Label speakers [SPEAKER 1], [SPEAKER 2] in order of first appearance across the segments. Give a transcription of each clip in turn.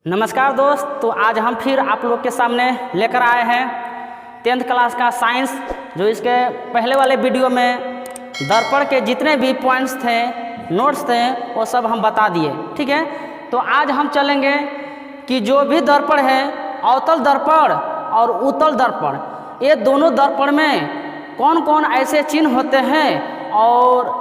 [SPEAKER 1] नमस्कार दोस्त। तो आज हम फिर आप लोग के सामने लेकर आए हैं 10th क्लास का साइंस। जो इसके पहले वाले वीडियो में दर्पण के जितने भी पॉइंट्स थे, नोट्स थे, वो सब हम बता दिए। ठीक है, तो आज हम चलेंगे कि जो भी दर्पण है, अवतल दर्पण और उत्तल दर्पण, ये दोनों दर्पण में कौन कौन ऐसे चिन्ह होते हैं और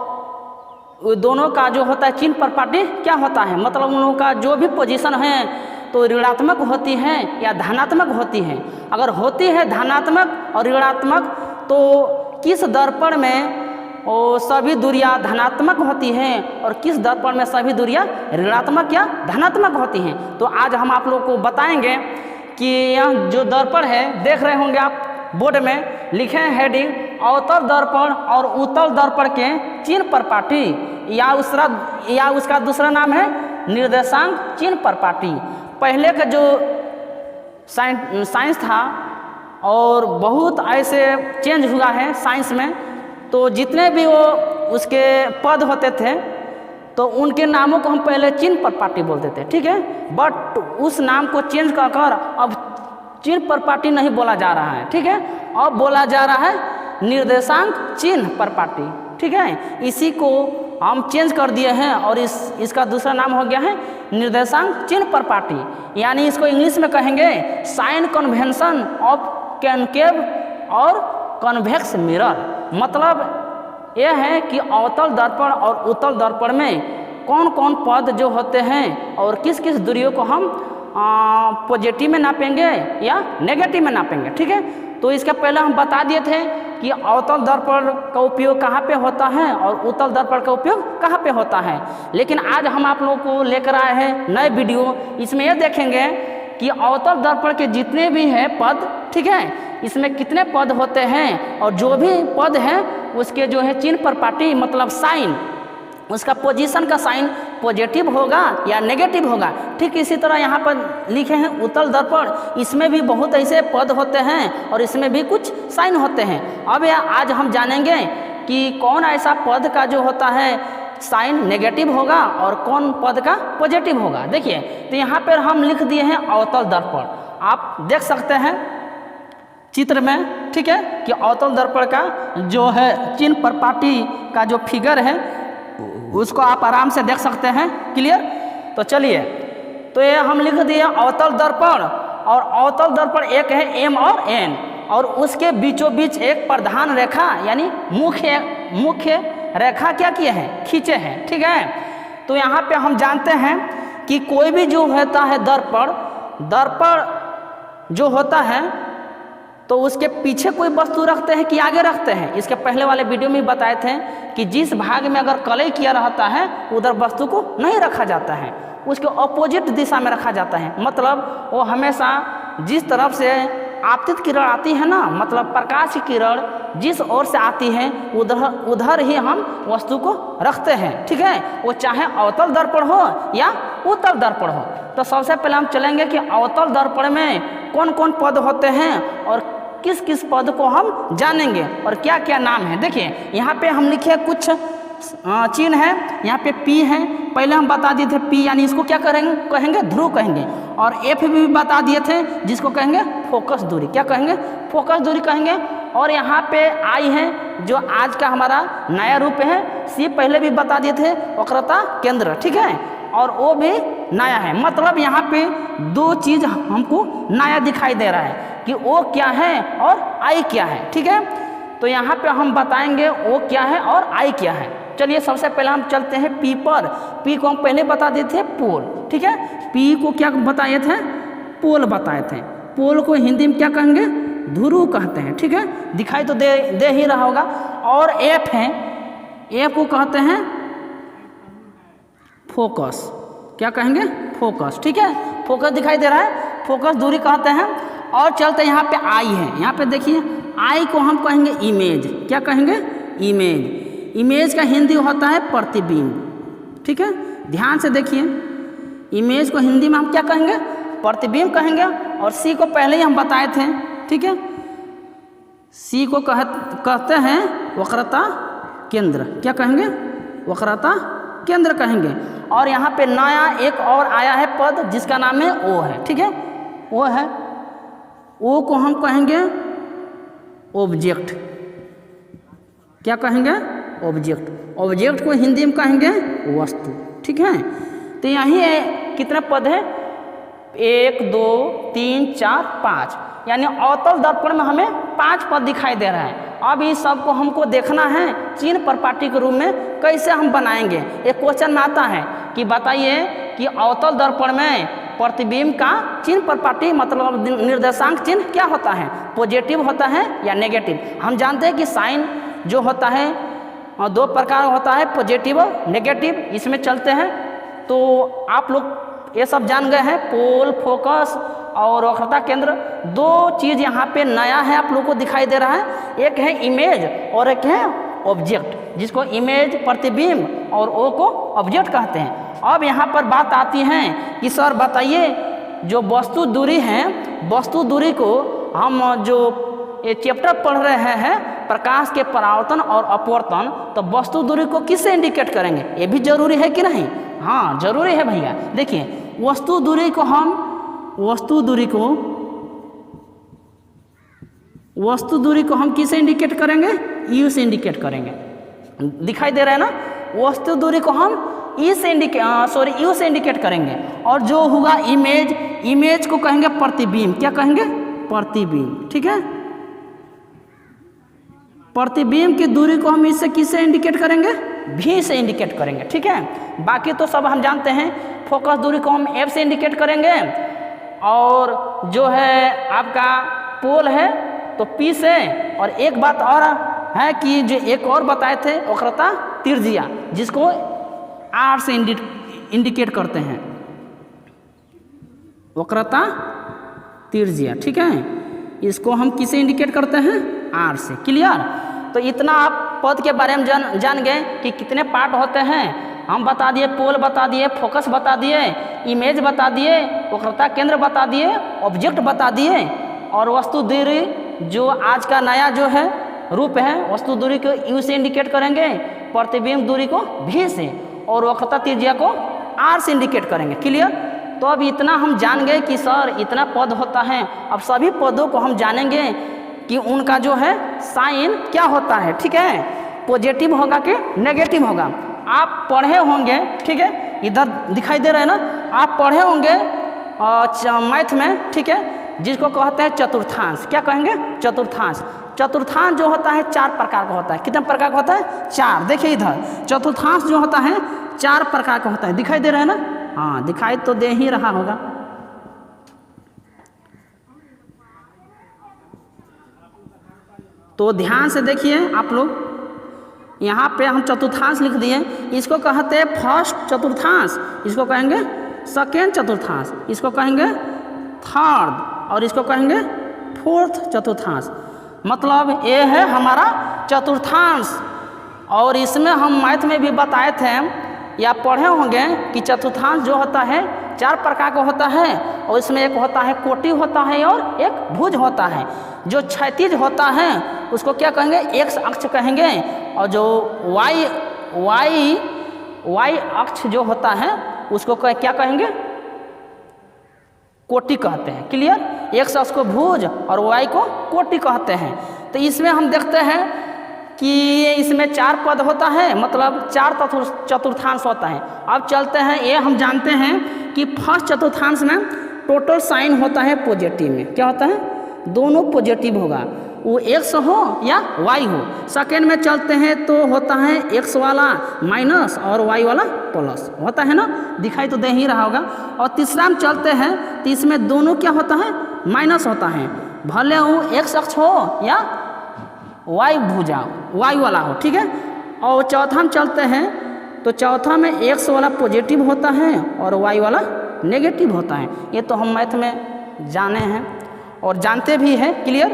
[SPEAKER 1] दोनों का जो होता है चिन्ह प्रॉपर्टी क्या होता है, मतलब उन लोगों का जो भी पोजीशन है तो ऋणात्मक होती हैं या धनात्मक होती हैं। अगर होती है धनात्मक और ऋणात्मक तो किस दर्पण में वो सभी दूरियां धनात्मक होती हैं और किस दर्पण में सभी दूरियां ऋणात्मक या धनात्मक होती हैं। तो आज हम आप लोग को बताएंगे कि यह जो दर्पण है, देख रहे होंगे आप बोर्ड में लिखे हैं हेडिंग, अवतल दर्पण और उत्तल दर्पण के चिन्ह प्रॉपर्टी या उसका दूसरा नाम है निर्देशांक चिन्ह प्रॉपर्टी। पहले का जो साइंस था और बहुत ऐसे चेंज हुआ है साइंस में, तो जितने भी वो उसके पद होते थे तो उनके नामों को हम पहले चिन्ह प्रॉपर्टी बोलते थे। ठीक है, बट उस नाम को चेंज कर अब चिन्ह प्रॉपर्टी नहीं बोला जा रहा है। ठीक है, अब बोला जा रहा है निर्देशांक चिन्ह प्रॉपर्टी। ठीक है, इसी को हम चेंज कर दिए हैं और इसका दूसरा नाम हो गया है निर्देशांक चिन्ह प्रॉपर्टी। यानी इसको इंग्लिश में कहेंगे साइन कन्वेंशन ऑफ कॉनकेव और कन्वेक्स मिरर। मतलब यह है कि अवतल दर्पण और उत्तल दर्पण में कौन कौन पद जो होते हैं और किस किस दूरियों को हम पॉजिटिव में नापेंगे या नेगेटिव में नापेंगे। ठीक है, तो इसके पहले हम बता दिए थे कि अवतल दर्पण का उपयोग कहाँ पे होता है और उत्तल दर्पण का उपयोग कहाँ पे होता है। लेकिन आज हम आप लोगों को लेकर आए हैं नए वीडियो। इसमें यह देखेंगे कि अवतल दर्पण के जितने भी हैं पद, ठीक है, इसमें कितने पद होते हैं और जो भी पद हैं उसके जो है चिन्ह प्रॉपर्टी मतलब साइन, उसका पोजीशन का साइन पॉजिटिव होगा या नेगेटिव होगा। ठीक इसी तरह यहाँ पर लिखे हैं उत्तल दर्पण, इसमें भी बहुत ऐसे पद होते हैं और इसमें भी कुछ साइन होते हैं। अब आज हम जानेंगे कि कौन ऐसा पद का जो होता है साइन नेगेटिव होगा और कौन पद का पॉजिटिव होगा। देखिए, तो यहाँ पर हम लिख दिए हैं अवतल दर्पण, आप देख सकते हैं चित्र में। ठीक है, कि अवतल दर्पण का जो है चिन्ह प्रॉपर्टी का जो फिगर है उसको आप आराम से देख सकते हैं। क्लियर? तो चलिए, तो ये हम लिख दिए अवतल दर्पण, और अवतल दर्पण एक है एम और एन, और उसके बीचों बीच एक प्रधान रेखा यानी मुख्य रेखा क्या किए हैं, खींचे हैं। ठीक है, तो यहाँ पे हम जानते हैं कि कोई भी जो होता है दर्पण जो होता है तो उसके पीछे कोई वस्तु रखते हैं कि आगे रखते हैं। इसके पहले वाले वीडियो में बताए थे कि जिस भाग में अगर कलई किया रहता है उधर वस्तु को नहीं रखा जाता है, उसके ऑपोजिट दिशा में रखा जाता है। मतलब वो हमेशा जिस तरफ से आपतित किरण आती है ना, मतलब प्रकाश की किरण जिस ओर से आती है उधर ही हम वस्तु को रखते हैं। ठीक है, वो चाहे अवतल दर्पण हो या उत्तल दर्पण हो। तो सबसे पहले हम चलेंगे कि अवतल दर्पण में कौन कौन पद होते हैं और किस किस पद को हम जानेंगे और क्या क्या नाम है। देखिए, यहाँ पे हम लिखे कुछ चिन्ह है, यहाँ पे पी है, पहले हम बता दिए थे पी यानी इसको क्या कहेंगे ध्रुव कहेंगे, और एफ भी बता दिए थे जिसको कहेंगे फोकस दूरी, क्या कहेंगे, फोकस दूरी कहेंगे। और यहाँ पे आई है जो आज का हमारा नया रूप है, सी पहले भी बता दिए थे वक्रता केंद्र। ठीक है, और वो भी नया है। मतलब यहाँ पे दो चीज हमको नया दिखाई दे रहा है कि ओ क्या है और आई क्या है। ठीक है, तो यहाँ पे हम बताएंगे ओ क्या है और आई क्या है। चलिए, सबसे पहले हम चलते हैं पी पर। पी को हम पहले बता दिए थे पोल। ठीक है, पी को क्या बताए थे, पोल बताए थे। पोल को हिंदी में क्या कहेंगे, ध्रुव कहते हैं। ठीक है, दिखाई तो दे ही रहा होगा। और एफ है, एफ को कहते हैं फोकस, क्या कहेंगे, फोकस। ठीक है, फोकस दिखाई दे रहा है, फोकस दूरी कहते हैं। और चलते यहाँ पे आई है, यहाँ पे देखिए आई को हम कहेंगे इमेज, क्या कहेंगे, इमेज। इमेज का हिंदी होता है प्रतिबिंब। ठीक है, ध्यान से देखिए, इमेज को हिंदी में हम क्या कहेंगे, प्रतिबिंब कहेंगे। और सी को पहले ही हम बताए थे। ठीक है, सी को कहते हैं वक्रता केंद्र, क्या कहेंगे, वक्रता केंद्र कहेंगे। और यहाँ पे नया एक और आया है पद जिसका नाम है ओ है, ठीक है, वो है ओ को हम कहेंगे ऑब्जेक्ट। क्या कहेंगे? ऑब्जेक्ट। ऑब्जेक्ट को हिंदी में कहेंगे वस्तु, ठीक है। तो यही है कितने पद है? 1 2 3 4 5, यानी अवतल दर्पण में हमें 5 पद दिखाई दे रहा है। अब इस सबको हमको देखना है चिन्ह प्रपाटी के रूप में कैसे हम बनाएंगे। एक क्वेश्चन में आता है कि बताइए कि अवतल दर्पण में प्रतिबिंब का चिन्ह प्रपाटी मतलब निर्देशांक चिन्ह क्या होता है, पॉजिटिव होता है या नेगेटिव। हम जानते हैं कि साइन जो होता है 2 प्रकार होता है, पॉजिटिव और नेगेटिव, इसमें चलते हैं। तो आप लोग ये सब जान गए हैं, पोल, फोकस और वक्रता केंद्र। 2 चीज़ यहाँ पे नया है आप लोग को दिखाई दे रहा है, एक है इमेज और एक है ऑब्जेक्ट, जिसको इमेज प्रतिबिंब और ओ को ऑब्जेक्ट कहते हैं। अब यहाँ पर बात आती है कि सर बताइए जो वस्तु दूरी है, वस्तु दूरी को हम जो ये चैप्टर पढ़ रहे हैं प्रकाश के परावर्तन और अपवर्तन, तो वस्तु दूरी को किससे इंडिकेट करेंगे? ये भी जरूरी है कि नहीं? हाँ जरूरी है भैया। देखिए वस्तु दूरी को हम किसे इंडिकेट करेंगे? यू से इंडिकेट करेंगे। दिखाई दे रहा है ना? वस्तु दूरी को हम यू से इंडिकेट करेंगे। और जो होगा इमेज को कहेंगे प्रतिबिंब। क्या कहेंगे? प्रतिबिंब, ठीक है। प्रतिबिंब की दूरी को हम इससे किससे इंडिकेट करेंगे? भी से इंडिकेट करेंगे, ठीक है। बाकी तो सब हम जानते हैं। फोकस दूरी को हम एफ से इंडिकेट करेंगे, और जो है आपका पोल है तो पी से। और एक बात और है कि जो एक और बताए थे वक्रता त्रिज्या, जिसको आर से इंडिकेट करते हैं, वक्रता त्रिज्या, ठीक है। इसको हम किसे इंडिकेट करते हैं? आर से। क्लियर? तो इतना आप पद के बारे में जान गए कि कितने पार्ट होते हैं। हम बता दिए, पोल बता दिए, फोकस बता दिए, इमेज बता दिए, वक्रता केंद्र बता दिए, ऑब्जेक्ट बता दिए। और वस्तु दूरी जो आज का नया जो है रूप है, वस्तु दूरी को यू से इंडिकेट करेंगे, प्रतिबिंब दूरी को भी से, और वक्रता त्रिज्या को आर से इंडिकेट करेंगे। क्लियर? तो अब इतना हम जान गए कि सर इतना पद होता है। अब सभी पदों को हम जानेंगे कि उनका जो है साइन क्या होता है, ठीक है, पॉजिटिव होगा कि नेगेटिव होगा। आप पढ़े होंगे, ठीक है, इधर दिखाई दे रहा है ना, आप पढ़े होंगे मैथ में, ठीक है, जिसको कहते हैं चतुर्थांश। क्या कहेंगे? चतुर्थांश। चतुर्थांश जो होता है 4 प्रकार का होता है। कितने प्रकार का होता है? 4। देखिए इधर चतुर्थांश जो होता है 4 प्रकार का होता है। दिखाई दे रहा है ना? हाँ दिखाई तो दे ही रहा होगा। तो ध्यान से देखिए आप लोग, यहाँ पे हम चतुर्थांश लिख दिए। इसको कहते हैं फर्स्ट चतुर्थांश, इसको कहेंगे सेकेंड चतुर्थांश, इसको कहेंगे थर्ड, और इसको कहेंगे फोर्थ चतुर्थांश। मतलब ये है हमारा चतुर्थांश। और इसमें हम मैथ में भी बताए थे या पढ़े होंगे कि चतुर्थांश जो होता है 4 प्रकार का होता है, और इसमें एक होता है कोटि होता है और एक भुज होता है। जो क्षैतिज होता है उसको क्या कहेंगे? एक्स अक्ष कहेंगे, और जो वाई अक्ष जो होता है उसको क्या कहेंगे? कोटि कहते हैं। क्लियर? एक्स अक्ष को भुज और वाई को कोटि कहते हैं। तो इसमें हम देखते हैं कि इसमें 4 पद होता है, मतलब 4 चतुर्थांश होता है। अब चलते हैं, ये हम जानते हैं कि फर्स्ट चतुर्थांश में टोटल साइन होता है पॉजिटिव में। क्या होता है? दोनों पॉजिटिव होगा, वो एक्स हो या वाई हो। सेकेंड में चलते हैं तो होता है एक्स वाला माइनस और वाई वाला प्लस होता है ना, दिखाई तो दे ही रहा होगा। और तीसरा में चलते हैं तो इसमें दोनों क्या होता है? माइनस होता है, भले वो एक्स अक्ष हो या वाई भुजा वाई वाला हो, ठीक है। और चौथा में चलते हैं तो चौथा में एक्स वाला पॉजिटिव होता है और वाई वाला नेगेटिव होता है। ये तो हम मैथ में जाने हैं और जानते भी हैं। क्लियर?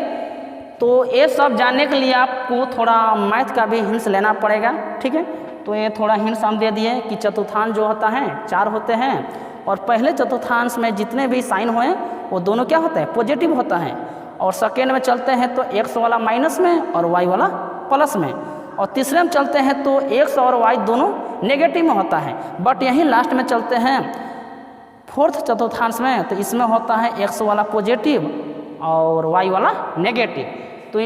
[SPEAKER 1] तो ये सब जानने के लिए आपको थोड़ा मैथ का भी हिंट्स लेना पड़ेगा, ठीक है। तो ये थोड़ा हिंट्स हम दे दिए कि चतुर्थांश जो होता है 4 होते हैं, और पहले चतुर्थांश में जितने भी साइन हुए वो दोनों क्या होता है? पॉजिटिव होता है। और सेकेंड में चलते हैं तो एक्स वाला माइनस में और वाई वाला प्लस में। और तीसरे में चलते हैं तो एक्स और वाई दोनों नेगेटिव में होता है। बट यहीं लास्ट में चलते हैं फोर्थ चतुर्थांश में, तो इसमें होता है x वाला पॉजिटिव और y वाला नेगेटिव। तो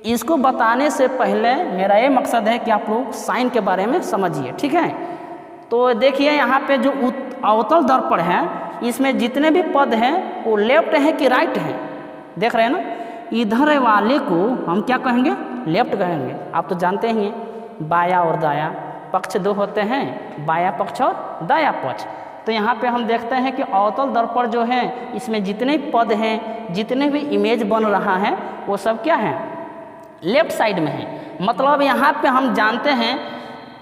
[SPEAKER 1] इसको बताने से पहले मेरा ये मकसद है कि आप लोग साइन के बारे में समझिए, ठीक है। तो देखिए यहाँ पे जो अवतल दर्पण है, इसमें जितने भी पद हैं वो लेफ्ट हैं कि राइट हैं, देख रहे हैं ना। इधर वाले को हम क्या कहेंगे, लेफ्ट कहेंगे। आप तो जानते ही हैं बाया और दाया पक्ष दो होते हैं, बाया पक्ष और दाया पक्ष। तो यहाँ पे हम देखते हैं कि अवतल दर्पण जो है इसमें जितने पद हैं, जितने भी इमेज बन रहा है वो सब क्या है, लेफ्ट साइड में है। मतलब यहाँ पे हम जानते हैं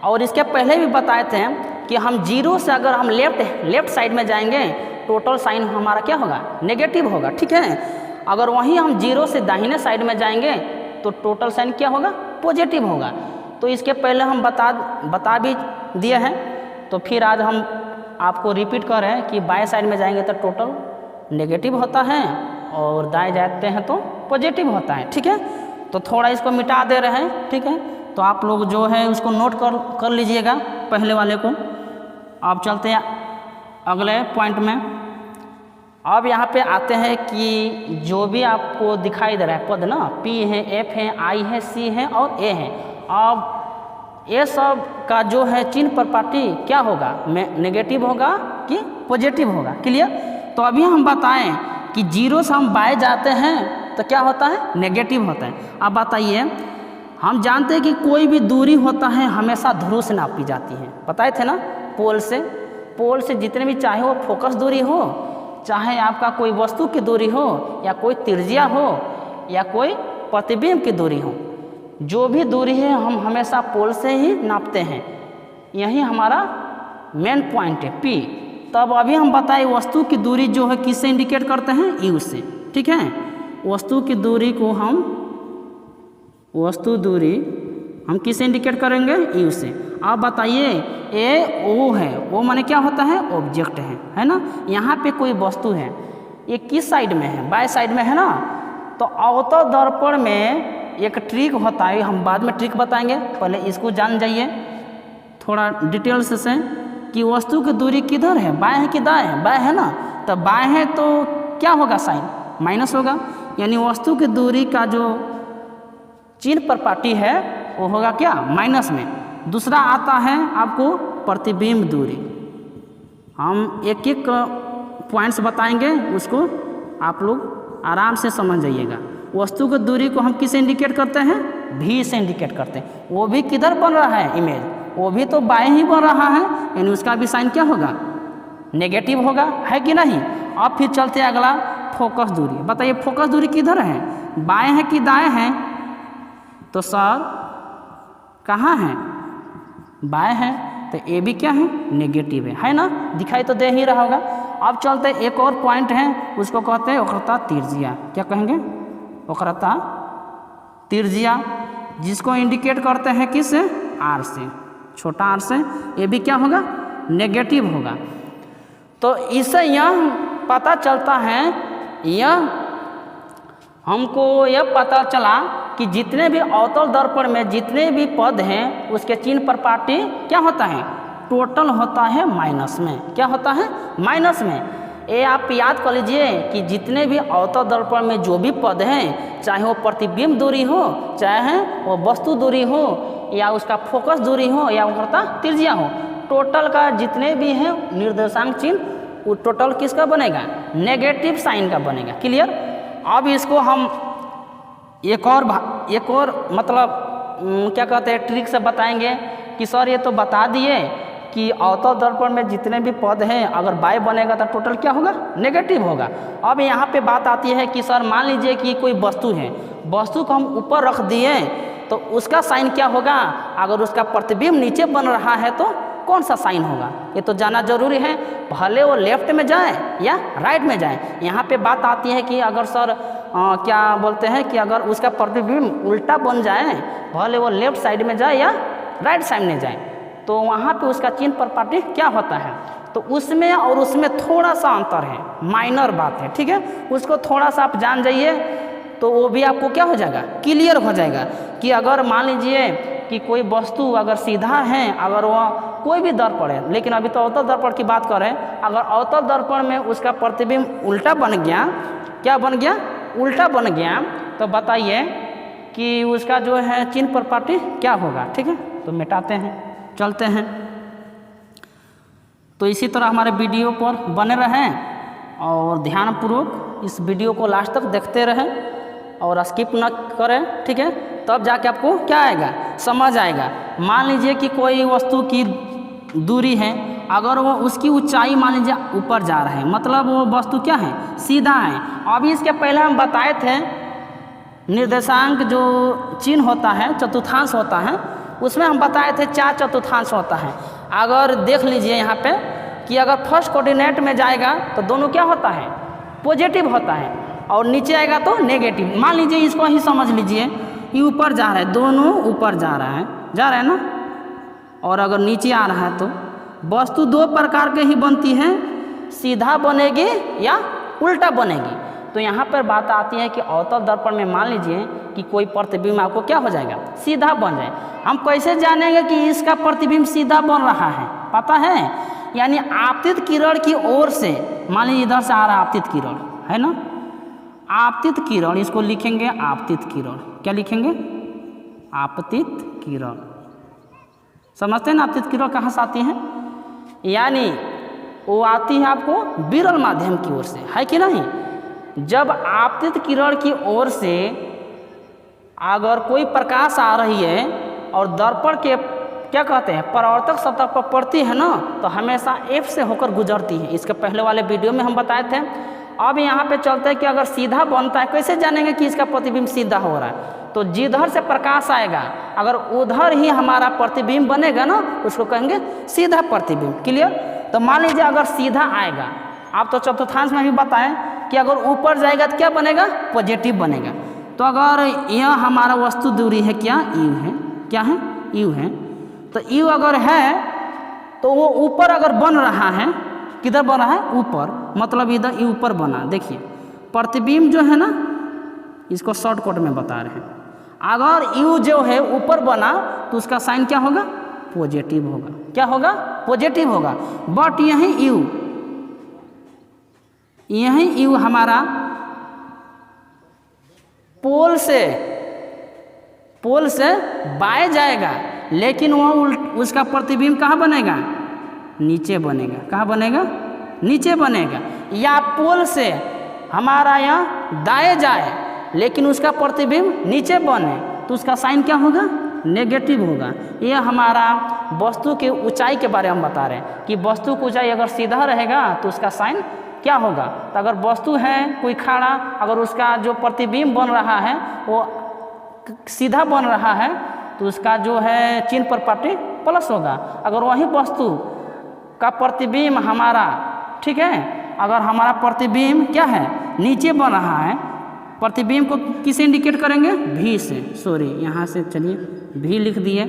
[SPEAKER 1] और इसके पहले भी बताए थे कि हम जीरो से अगर हम लेफ्ट साइड में जाएंगे टोटल साइन हमारा क्या होगा, नेगेटिव होगा, ठीक है। अगर वहीं हम जीरो से दाहिने साइड में जाएंगे तो टोटल साइन क्या होगा, पॉजिटिव होगा। तो इसके पहले हम बता भी दिए हैं, तो फिर आज हम आपको रिपीट कर रहे हैं कि बाएं साइड में जाएंगे तो टोटल नेगेटिव होता है और दाएं जाते हैं तो पॉजिटिव होता है, ठीक है। तो थोड़ा इसको मिटा दे रहे हैं, ठीक है। तो आप लोग जो है उसको नोट कर लीजिएगा पहले वाले को। अब चलते हैं अगले पॉइंट में। अब यहाँ पे आते हैं कि जो भी आपको दिखाई दे रहा है पद ना, P है, F है, I है, C है और A है। अब ये सब का जो है चिन्ह प्रॉपर्टी क्या होगा, नेगेटिव होगा कि पॉजिटिव होगा, क्लियर। तो अभी हम बताएं कि जीरो से हम बाएं जाते हैं तो क्या होता है, नेगेटिव होता है। अब बताइए, हम जानते हैं कि कोई भी दूरी होता है हमेशा ध्रुव से नापी जाती है, बताए थे ना, पोल से जितने भी, चाहे वो फोकस दूरी हो, चाहे आपका कोई वस्तु की दूरी हो, या कोई त्रिज्या हो, या कोई प्रतिबिंब की दूरी हो, जो भी दूरी है हम हमेशा पोल से ही नापते हैं। यही हमारा मेन पॉइंट है P। तब अभी हम बताएं वस्तु की दूरी जो है किससे इंडिकेट करते हैं, U से, ठीक है। वस्तु की दूरी को वस्तु दूरी हम किससे इंडिकेट करेंगे, U से। आप बताइए ए ओ है, ओ माने क्या होता है, ऑब्जेक्ट है ना। यहाँ पे कोई वस्तु है, ये किस साइड में है, बाएं साइड में है ना। तो अवतल दर्पण में एक ट्रिक होता है, हम बाद में ट्रिक बताएंगे, पहले इसको जान जाइए थोड़ा डिटेल्स से कि वस्तु की दूरी किधर है, बाएं है कि दाएं है, बाएं है ना। तो बाएं है तो क्या होगा, साइन माइनस होगा, यानी वस्तु की दूरी का जो चिन्ह प्रॉपर्टी है वो होगा क्या, माइनस में। दूसरा आता है आपको प्रतिबिंब दूरी। हम एक एक पॉइंट्स बताएंगे, उसको आप लोग आराम से समझ जाइएगा। वस्तु की दूरी को हम किसे इंडिकेट करते हैं, V से इंडिकेट करते हैं। वो भी किधर बन रहा है इमेज, वो भी तो बाएं ही बन रहा है, यानी उसका भी साइन क्या होगा, नेगेटिव होगा, है कि नहीं। अब फिर चलते हैं अगला, फोकस दूरी। बताइए फोकस दूरी किधर है, बाएं है कि दाएं है। तो सर कहाँ है, बाएं है, तो ये भी क्या है, नेगेटिव है ना, दिखाई तो दे ही रहा होगा। अब चलते एक और पॉइंट है, उसको कहते हैं वक्रता त्रिज्या। क्या कहेंगे, वक्रता त्रिज्या, जिसको इंडिकेट करते हैं किस से, R से, छोटा r से। ये भी क्या होगा, नेगेटिव होगा। तो इससे यह पता चलता है, हमको यह पता चला कि जितने भी अवतल दर्पण में जितने भी पद हैं उसके चिन्ह प्रॉपर्टी क्या होता है, टोटल होता है माइनस में। क्या होता है, माइनस में। ये आप याद कर लीजिए कि जितने भी अवतल दर्पण में जो भी पद हैं, चाहे वो प्रतिबिंब दूरी हो, चाहे वो वस्तु दूरी हो, या उसका फोकस दूरी हो, या वक्रता त्रिज्या हो, टोटल का जितने भी हैं निर्देशांक चिन्ह, वो टोटल किसका बनेगा, नेगेटिव साइन का बनेगा, क्लियर। अब इसको हम एक और मतलब क्या कहते हैं, ट्रिक से बताएंगे कि सर ये तो बता दिए कि अवतल दर्पण में जितने भी पद हैं अगर बाएं बनेगा तो टोटल क्या होगा, नेगेटिव होगा। अब यहाँ पे बात आती है कि सर मान लीजिए कि कोई वस्तु है, वस्तु को हम ऊपर रख दिए तो उसका साइन क्या होगा, अगर उसका प्रतिबिंब नीचे बन रहा है तो कौन सा साइन होगा, ये तो जाना जरूरी है, भले वो लेफ्ट में जाए या राइट में जाए। यहाँ पे बात आती है कि अगर सर क्या बोलते हैं कि अगर उसका प्रतिबिंब उल्टा बन जाए, भले वो लेफ्ट साइड में जाए या राइट साइड में जाए, तो वहाँ पे उसका चिन्ह प्रॉपर्टी क्या होता है। तो उसमें और उसमें थोड़ा सा अंतर है, माइनर बात है, ठीक है। उसको थोड़ा सा आप जान जाइए तो वो भी आपको क्या हो जाएगा, क्लियर हो जाएगा कि अगर मान लीजिए कि कोई वस्तु अगर सीधा है, अगर वह कोई भी दर्पण है, लेकिन अभी तो अवतल दर्पण की बात कर रहे हैं। अगर अवतल दर्पण में उसका प्रतिबिंब उल्टा बन गया, क्या बन गया, उल्टा बन गया, तो बताइए कि उसका जो है चिन्ह प्रपाटी क्या होगा। ठीक है, तो मिटाते हैं, चलते हैं। तो इसी तरह हमारे वीडियो पर बने रहें और ध्यानपूर्वक इस वीडियो को लास्ट तक देखते रहें और स्किप न करें। ठीक है, तब जाके आपको क्या आएगा, समझ आएगा। मान लीजिए कि कोई वस्तु की दूरी है, अगर वो उसकी ऊंचाई मान लीजिए ऊपर जा रहा है, मतलब वो वस्तु क्या है, सीधा है। अभी इसके पहले हम बताए थे निर्देशांक जो चिन्ह होता है, चतुर्थांश होता है, उसमें हम बताए थे 4 चतुर्थांश होता है। अगर देख लीजिए यहाँ पे कि अगर फर्स्ट कोऑर्डिनेट में जाएगा तो दोनों क्या होता है, पॉजिटिव होता है, और नीचे आएगा तो नेगेटिव। मान लीजिए इसको ही समझ लीजिए, ये ऊपर जा रहा है, दोनों ऊपर जा रहा है ना, और अगर नीचे आ रहा है तो वस्तु 2 प्रकार के ही बनती है, सीधा बनेगी या उल्टा बनेगी। तो यहाँ पर बात आती है कि अवतल दर्पण में मान लीजिए कि कोई प्रतिबिंब आपको क्या हो जाएगा, सीधा बन जाए। हम कैसे जानेंगे कि इसका प्रतिबिंब सीधा बन रहा है, पता है, यानी आपतित किरण की ओर से, मान लीजिए इधर से आ रहा है आपतित किरण, है ना, आपतित किरण, इसको लिखेंगे आपतित किरण। क्या लिखेंगे, आपतित किरण। समझते हैं ना, आपतित किरण कहाँ से आती है, यानी वो आती है आपको विरल माध्यम की ओर से, है कि नहीं। जब आपतित किरण की ओर से अगर कोई प्रकाश आ रही है और दर्पण के क्या कहते हैं, परावर्तक सतह पर पड़ती है ना, तो हमेशा F से होकर गुजरती है। इसके पहले वाले वीडियो में हम बताए थे। अब यहाँ पे चलते हैं कि अगर सीधा बनता है, कैसे जानेंगे कि इसका प्रतिबिंब सीधा हो रहा है, तो जिधर से प्रकाश आएगा अगर उधर ही हमारा प्रतिबिंब बनेगा ना, उसको कहेंगे सीधा प्रतिबिंब। क्लियर। तो मान लीजिए अगर सीधा आएगा, आप तो चतुर्थांश में भी बताएं कि अगर ऊपर जाएगा तो क्या बनेगा, पॉजिटिव बनेगा। तो अगर यह हमारा वस्तु दूरी है, क्या यू है, क्या है, यू है, तो यू अगर है तो वो ऊपर अगर बन रहा है, किधर बन रहा है, ऊपर, मतलब इधर यू ऊपर बना। देखिए प्रतिबिंब जो है ना, इसको शॉर्टकट में बता रहे हैं, अगर यू जो है ऊपर बना तो उसका साइन क्या होगा, पॉजिटिव होगा। क्या होगा, पॉजिटिव होगा। बट यही यू हमारा पोल से बाएं जाएगा, लेकिन वह उसका प्रतिबिंब कहाँ बनेगा, नीचे बनेगा। कहाँ बनेगा, नीचे बनेगा। या पोल से हमारा यहाँ दाएं जाए लेकिन उसका प्रतिबिंब नीचे बने तो उसका साइन क्या होगा, नेगेटिव होगा। यह हमारा वस्तु की ऊंचाई के बारे में हम बता रहे हैं कि वस्तु की ऊंचाई अगर सीधा रहेगा तो उसका साइन क्या होगा। तो अगर वस्तु है कोई खड़ा, अगर उसका जो प्रतिबिंब बन रहा है वो सीधा बन रहा है तो उसका जो है चिन्ह प्रपाटी प्लस होगा। अगर वही वस्तु का प्रतिबिंब हमारा, ठीक है, अगर हमारा प्रतिबिंब क्या है, नीचे बन रहा है, प्रतिबिंब को किसे इंडिकेट करेंगे, भी से, सॉरी यहाँ से चलिए भी लिख दिए।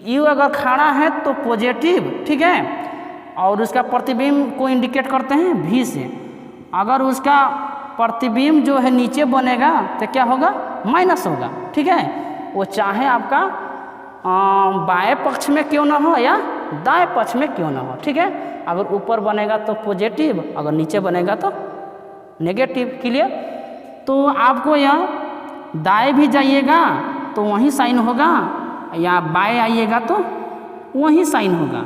[SPEAKER 1] यू अगर खड़ा है तो पॉजिटिव, ठीक है, और उसका प्रतिबिंब को इंडिकेट करते हैं भी से। अगर उसका प्रतिबिंब जो है नीचे बनेगा तो क्या होगा, माइनस होगा। ठीक है, वो चाहे आपका बाएं पक्ष में क्यों ना हो या दाएं पक्ष में क्यों ना हो। ठीक है, अगर ऊपर बनेगा तो पॉजिटिव, अगर नीचे बनेगा तो नेगेटिव। क्लियर। तो आपको यह दाएं भी जाइएगा तो वही साइन होगा, या बाएं आइएगा तो वही साइन होगा।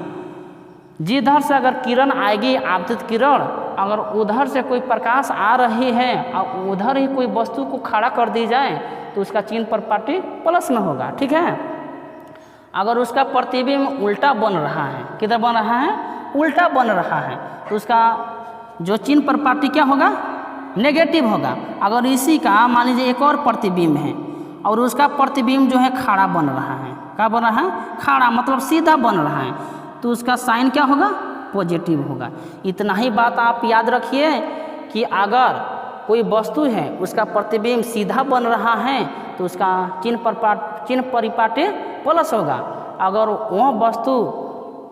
[SPEAKER 1] जिधर से अगर किरण आएगी, आपतित किरण, अगर उधर से कोई प्रकाश आ रही है और उधर ही कोई वस्तु को खड़ा कर दी जाए तो उसका चिन्ह प्रपाटी प्लस में होगा। ठीक है। अगर उसका प्रतिबिंब उल्टा बन रहा है, किधर बन रहा है, उल्टा बन रहा है, तो उसका जो चिन्ह प्रपाटी क्या होगा, नेगेटिव होगा। अगर इसी का मान लीजिए एक और प्रतिबिंब है और उसका प्रतिबिंब जो है खड़ा बन रहा है, क्या बन रहा है, खड़ा, मतलब सीधा बन रहा है, तो उसका साइन क्या होगा, पॉजिटिव होगा। इतना ही बात आप याद रखिए कि अगर कोई वस्तु है उसका प्रतिबिंब सीधा बन रहा है तो उसका चिन्ह परिपाटी प्लस होगा। अगर वह वस्तु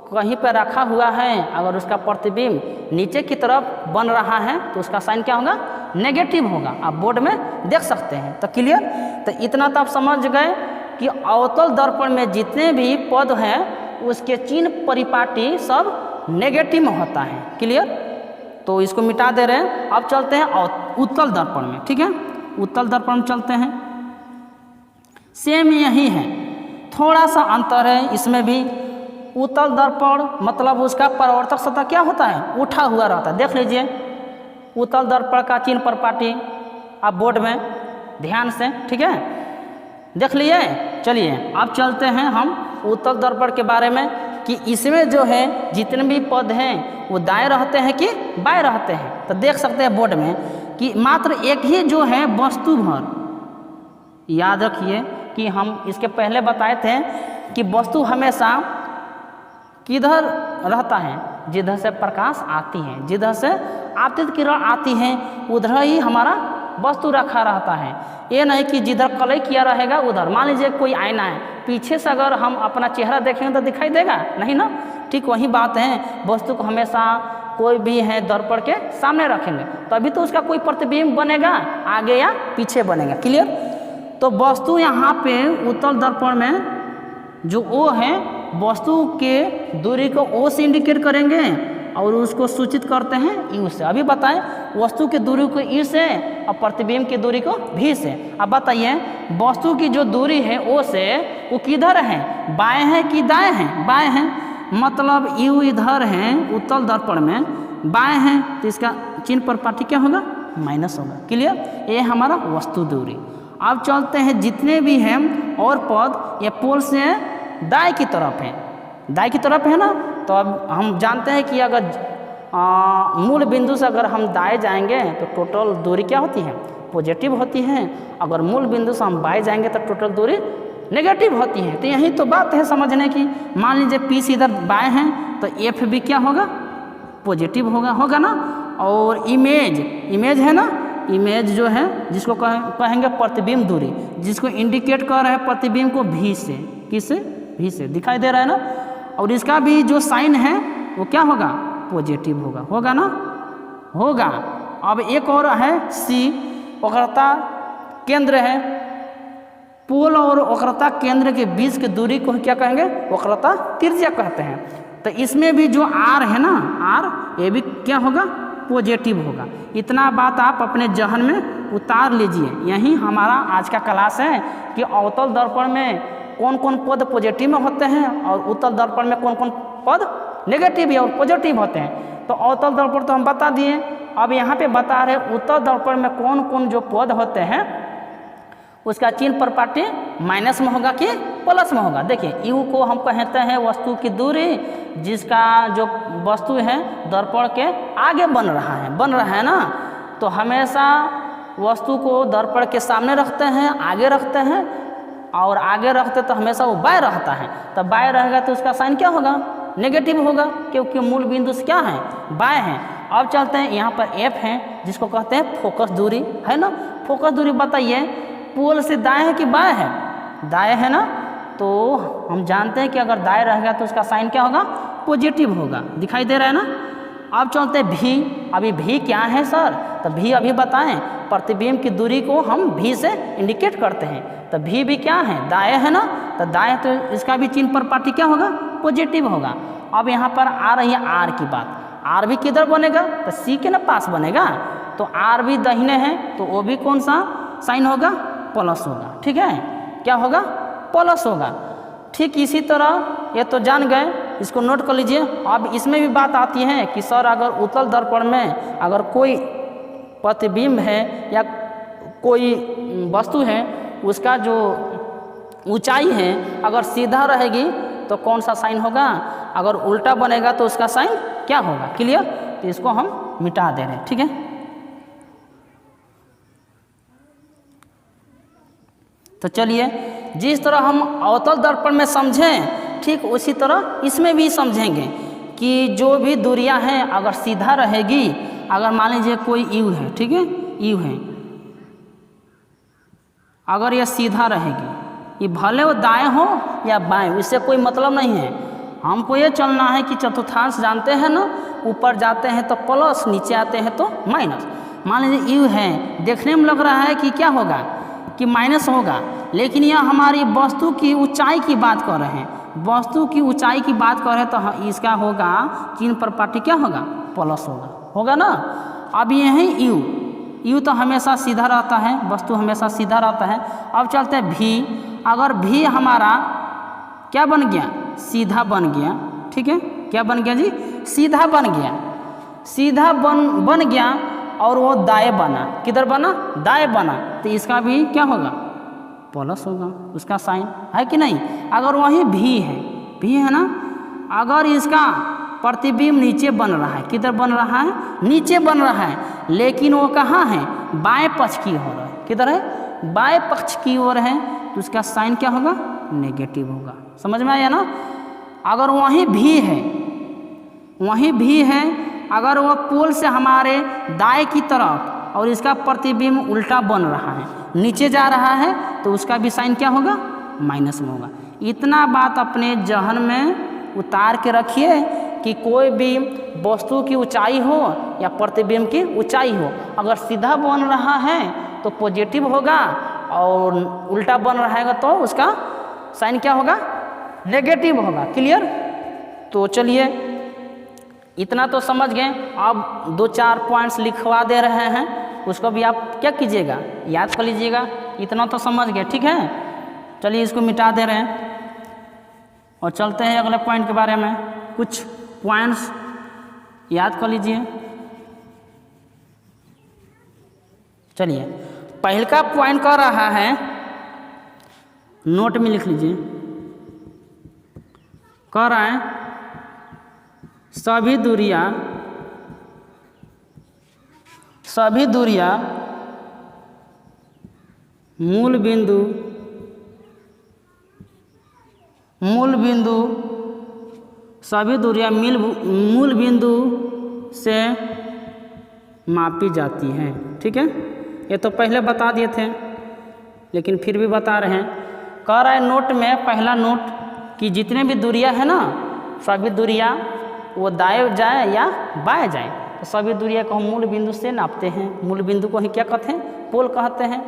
[SPEAKER 1] कहीं पर रखा हुआ है, अगर उसका प्रतिबिंब नीचे की तरफ बन रहा है तो उसका साइन क्या होगा, नेगेटिव होगा। आप बोर्ड में देख सकते हैं। तो क्लियर। तो इतना तो आप समझ गए कि अवतल दर्पण में जितने भी पद हैं उसके चिन्ह परिपाटी सब नेगेटिव में होता है। क्लियर? तो इसको मिटा दे रहे हैं। अब चलते हैं उत्तल दर्पण में। ठीक है, उत्तल दर्पण में चलते हैं। सेम यही है, थोड़ा सा अंतर है इसमें भी। उत्तल दर्पण मतलब उसका परावर्तक सतह क्या होता है, उठा हुआ रहता है। देख लीजिए उत्तल दर्पण का चिन्ह परिपाटी आप बोर्ड में ध्यान से, ठीक है, देख लिए। चलिए अब चलते हैं हम उत्तल दर्पण के बारे में कि इसमें जो है जितने भी पद हैं वो दाएं रहते हैं कि बाएं रहते हैं। तो देख सकते हैं बोर्ड में कि मात्र एक ही जो है वस्तु भर, याद रखिए कि हम इसके पहले बताए थे कि वस्तु हमेशा किधर रहता है, जिधर से प्रकाश आती है, जिधर से आपतित किरण आती है उधर ही हमारा वस्तु रखा रहता है। ये नहीं कि जिधर कलई किया रहेगा उधर। मान लीजिए कोई आईना है, पीछे से अगर हम अपना चेहरा देखेंगे तो दिखाई देगा नहीं ना। ठीक वही बात है, वस्तु को हमेशा कोई भी है दर्पण के सामने रखेंगे तभी तो उसका कोई प्रतिबिंब बनेगा, आगे या पीछे बनेगा। क्लियर? तो वस्तु यहाँ पे उत्तल दर्पण में जो ओ है वस्तु के दूरी को ओ से इंडिकेट करेंगे और उसको सूचित करते हैं यू से। अभी बताएं वस्तु की दूरी को ई से और प्रतिबिंब की दूरी को भी से। अब बताइए वस्तु की जो दूरी है ओ से वो किधर है, बाएं है कि दाएं है? बाएं है, मतलब यू इधर है उत्तल दर्पण में बाएं है तो इसका चिन्ह परिपाटी क्या होगा, माइनस होगा। क्लियर? ये हमारा वस्तु दूरी। अब चलते हैं जितने भी हैं और पद ये पोल से दाएं की तरफ है, दाएं की तरफ है ना। तो अब हम जानते हैं कि अगर मूल बिंदु से अगर हम दाएं जाएंगे तो टोटल दूरी क्या होती है, पॉजिटिव होती है। अगर मूल बिंदु से हम बाएं जाएंगे तो टोटल दूरी नेगेटिव होती है। तो यही तो बात है समझने की। मान लीजिए पी से इधर बाएं हैं तो एफ भी क्या होगा, पॉजिटिव होगा ना। और इमेज है ना, इमेज जो है जिसको कहेंगे प्रतिबिंब दूरी, जिसको इंडिकेट कर रहे हैं प्रतिबिंब को भी से, किससे, भी से। दिखाई दे रहा है ना। और इसका भी जो साइन है वो क्या होगा, पॉजिटिव होगा ना, होगा। अब एक और है सी, वक्रता केंद्र है। पोल और वक्रता केंद्र के बीच की दूरी को क्या कहेंगे, वक्रता त्रिज्या कहते हैं। तो इसमें भी जो आर है ना, आर ये भी क्या होगा, पॉजिटिव होगा। इतना बात आप अपने जहन में उतार लीजिए। यही हमारा आज का क्लास है कि अवतल दर्पण में कौन कौन पद पॉजिटिव में होते हैं और उत्तल दर्पण में कौन कौन पद नेगेटिव और पॉजिटिव होते हैं। तो अवतल दर्पण तो हम बता दिए। अब यहाँ पे बता रहे उत्तल दर्पण में कौन कौन जो पद होते हैं उसका चिन्ह परिपाटी माइनस में होगा कि प्लस में होगा। देखिए यू को हम कहते हैं वस्तु की दूरी, जिसका जो वस्तु है दर्पण के आगे बन रहा है ना। तो हमेशा वस्तु को दर्पण के सामने रखते हैं, आगे रखते हैं, और आगे रखते तो हमेशा वो बाएं रहता है। तो बाएं रहेगा तो उसका साइन क्या होगा, नेगेटिव होगा, क्योंकि मूल बिंदु से क्या है, बाएं है। अब चलते हैं यहाँ पर एफ है जिसको कहते हैं फोकस दूरी, है ना। फोकस दूरी बताइए पोल से दाएं है कि बाएं है, दाएं है ना। तो हम जानते हैं कि अगर दाएं रहेगा तो उसका साइन क्या होगा, पॉजिटिव होगा। दिखाई दे रहा है ना। अब चलते हैं भी। अभी भी क्या है सर, तो भी अभी बताएं प्रतिबिंब की दूरी को हम भी से इंडिकेट करते हैं। तो भी क्या है, दाएं है ना। तो दाएं तो इसका भी चिन्ह परिपाटी क्या होगा, पॉजिटिव होगा। अब यहाँ पर आ रही है आर की बात। आर भी किधर बनेगा, तो सी के ना पास बनेगा। तो आर भी दाहिने है तो वो भी कौन सा साइन होगा, प्लस होगा। ठीक है, क्या होगा, प्लस होगा। ठीक इसी तरह ये तो जान गए, इसको नोट कर लीजिए। अब इसमें भी बात आती है कि सर अगर उत्तल दर्पण में अगर कोई प्रतिबिंब है या कोई वस्तु है उसका जो ऊंचाई है अगर सीधा रहेगी तो कौन सा साइन होगा, अगर उल्टा बनेगा तो उसका साइन क्या होगा। क्लियर? तो इसको हम मिटा दे रहे हैं। ठीक है, तो चलिए जिस तरह हम अवतल दर्पण में समझें ठीक उसी तरह इसमें भी समझेंगे कि जो भी दूरियां हैं अगर सीधा रहेगी, अगर मान लीजिए कोई यू है, ठीक है, यू है, अगर यह सीधा रहेगी, ये भले वो दाएं हो या बाएं, इससे कोई मतलब नहीं है। हमको ये चलना है कि चतुर्थांश जानते हैं ना, ऊपर जाते हैं तो प्लस, नीचे आते हैं तो माइनस। मान लीजिए यू है, देखने में लग रहा है कि क्या होगा, कि माइनस होगा, लेकिन यह हमारी वस्तु की ऊंचाई की बात कर रहे हैं। वस्तु की ऊंचाई की बात करें तो इसका होगा चिन्ह पर पार्टी क्या होगा, प्लस होगा ना। अब यही यू तो हमेशा सीधा रहता है, वस्तु हमेशा सीधा रहता है। अब चलते हैं भी, अगर भी हमारा क्या बन गया, सीधा बन गया, ठीक है, क्या बन गया जी, सीधा बन गया, सीधा बन गया और वो दाएं बना, किधर बना, दाएं बना, तो इसका भी क्या होगा, प्लस होगा, उसका साइन है कि नहीं। अगर वही भी है ना, अगर इसका प्रतिबिंब नीचे बन रहा है, किधर बन रहा है, नीचे बन रहा है, लेकिन वो कहाँ है, बाएं पक्ष की ओर है, किधर है, बाएं पक्ष की ओर है, तो उसका साइन क्या होगा, नेगेटिव होगा। समझ में आया ना। अगर वहीं भी है, अगर वह पोल से हमारे दाएं की तरफ और इसका प्रतिबिंब उल्टा बन रहा है, नीचे जा रहा है, तो उसका भी साइन क्या होगा, माइनस में होगा। इतना बात अपने जहन में उतार के रखिए कि कोई भी वस्तु की ऊंचाई हो या प्रतिबिंब की ऊंचाई हो, अगर सीधा बन रहा है तो पॉजिटिव होगा और उल्टा बन रहेगा तो उसका साइन क्या होगा, नेगेटिव होगा। क्लियर। तो चलिए इतना तो समझ गए। अब 2-4 पॉइंट्स लिखवा दे रहे हैं, उसको भी आप क्या कीजिएगा, याद कर लीजिएगा। इतना तो समझ गए, ठीक है। चलिए इसको मिटा दे रहे हैं और चलते हैं अगले पॉइंट के बारे में। कुछ पॉइंट्स याद कर लीजिए। चलिए पहला पॉइंट कर रहा है, नोट में लिख लीजिए, कह रहा है सभी दूरियां मूल बिंदु सभी दूरियां मूल बिंदु से मापी जाती हैं। ठीक है, ये तो पहले बता दिए थे लेकिन फिर भी बता रहे हैं। कह रहा है नोट में, पहला नोट कि जितने भी दूरियां है ना, सभी दूरियां वो दाएं जाए या बाएं जाए, तो सभी दूरियां को हम मूल बिंदु से नापते हैं। मूल बिंदु को ही क्या कहते हैं, पोल कहते हैं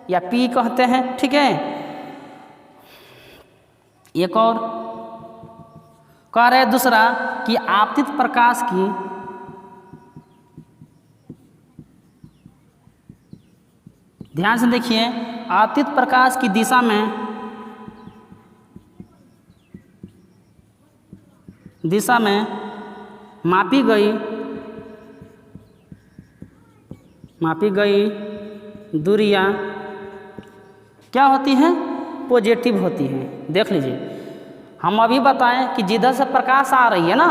[SPEAKER 1] या पी कहते हैं। ठीक है। एक और कह रहे दूसरा कि आपतित प्रकाश की ध्यान से देखिए, आपतित प्रकाश की दिशा में मापी गई दूरियां क्या होती हैं, पॉजिटिव होती हैं। देख लीजिए, हम अभी बताएं कि जिधर से प्रकाश आ रही है ना,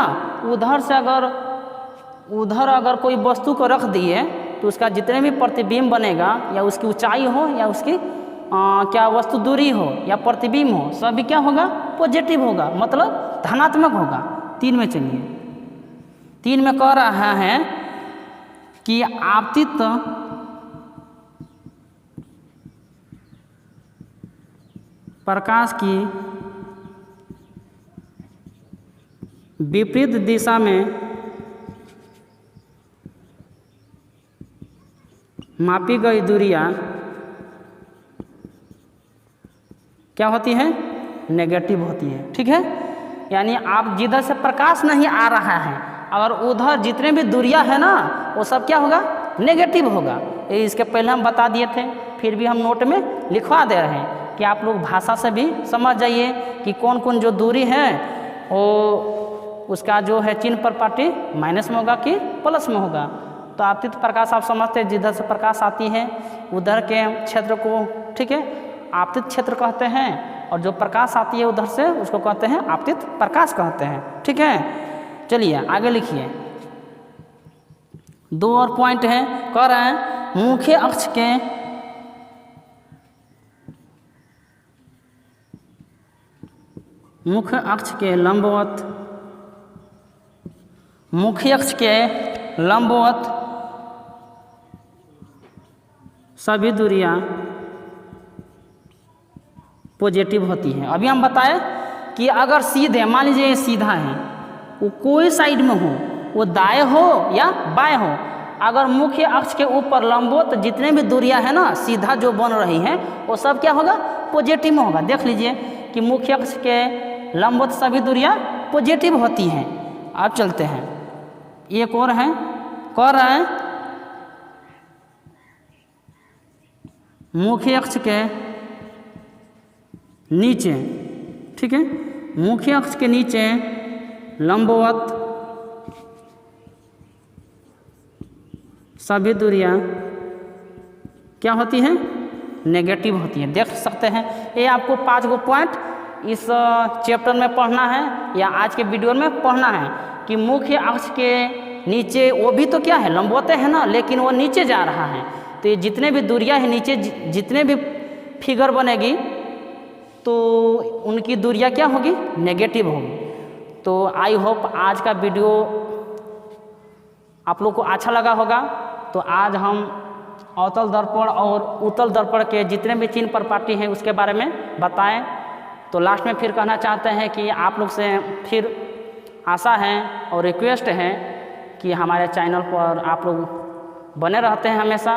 [SPEAKER 1] उधर अगर कोई वस्तु को रख दिए तो उसका जितने भी प्रतिबिंब बनेगा, या उसकी ऊंचाई हो या उसकी क्या वस्तु दूरी हो या प्रतिबिंब हो, सभी क्या होगा, पॉजिटिव होगा, मतलब धनात्मक होगा। 3 में चलिए, 3 में कह रहा है कि आपतित प्रकाश की विपरीत दिशा में मापी गई दूरियां क्या होती हैं, नेगेटिव होती है। ठीक है, यानी आप जिधर से प्रकाश नहीं आ रहा है, अगर उधर जितने भी दूरियां है ना, वो सब क्या होगा, नेगेटिव होगा। ये इसके पहले हम बता दिए थे, फिर भी हम नोट में लिखवा दे रहे हैं कि आप लोग भाषा से भी समझ जाइए कि कौन कौन जो दूरी है वो उसका जो है चिन्ह पर पार्टी माइनस में होगा कि प्लस में होगा। तो आपतित प्रकाश आप समझते हैं, जिधर से प्रकाश आती है उधर के क्षेत्र को, ठीक है, आपतित क्षेत्र कहते हैं, और जो प्रकाश आती है उधर से उसको कहते हैं आपतित प्रकाश कहते हैं। ठीक है, चलिए आगे लिखिए। 2 और पॉइंट है, कह रहे हैं मुख्य अक्ष के लंबवत सभी दूरियां पॉजिटिव होती हैं। अभी हम बताएं कि अगर सीधे, मान लीजिए ये सीधा है, वो कोई साइड में हो, वो दाएं हो या बाएं हो, अगर मुख्य अक्ष के ऊपर लंबवत जितने भी दूरियां है ना, सीधा जो बन रही हैं, वो सब क्या होगा, पॉजिटिव में होगा। देख लीजिए कि मुख्य अक्ष के लंबवत सभी दूरियां पॉजिटिव होती हैं। अब चलते हैं, एक और है, कह रहा है मुख्य अक्ष के नीचे, ठीक है, मुख्य अक्ष के नीचे लंबवत सभी दूरियां क्या होती हैं, नेगेटिव होती हैं। देख सकते हैं, ये आपको 5 गो पॉइंट इस चैप्टर में पढ़ना है या आज के वीडियो में पढ़ना है कि मुख्य अक्ष के नीचे वो भी तो क्या है, लंबवत है ना, लेकिन वो नीचे जा रहा है। तो ये जितने भी दूरियां हैं नीचे, जितने भी फिगर बनेगी तो उनकी दूरियां क्या होगी, नेगेटिव होगी। तो आई होप आज का वीडियो आप लोग को अच्छा लगा होगा। तो आज हम अवतल दर्पण और उत्तल दर्पण के जितने भी चिन्ह प्रपाटी हैं उसके बारे में बताएं। तो लास्ट में फिर कहना चाहते हैं कि आप लोग से फिर आशा है और रिक्वेस्ट है कि हमारे चैनल पर आप लोग बने रहते हैं हमेशा,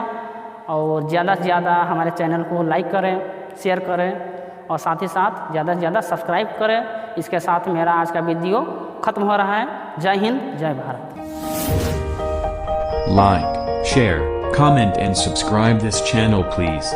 [SPEAKER 1] और ज़्यादा से ज़्यादा हमारे चैनल को लाइक करें, शेयर करें और साथ ही साथ ज़्यादा से ज़्यादा सब्सक्राइब करें। इसके साथ मेरा आज का वीडियो ख़त्म हो रहा है। जय हिंद, जय Bharat.
[SPEAKER 2] Like, share, comment and subscribe this channel please.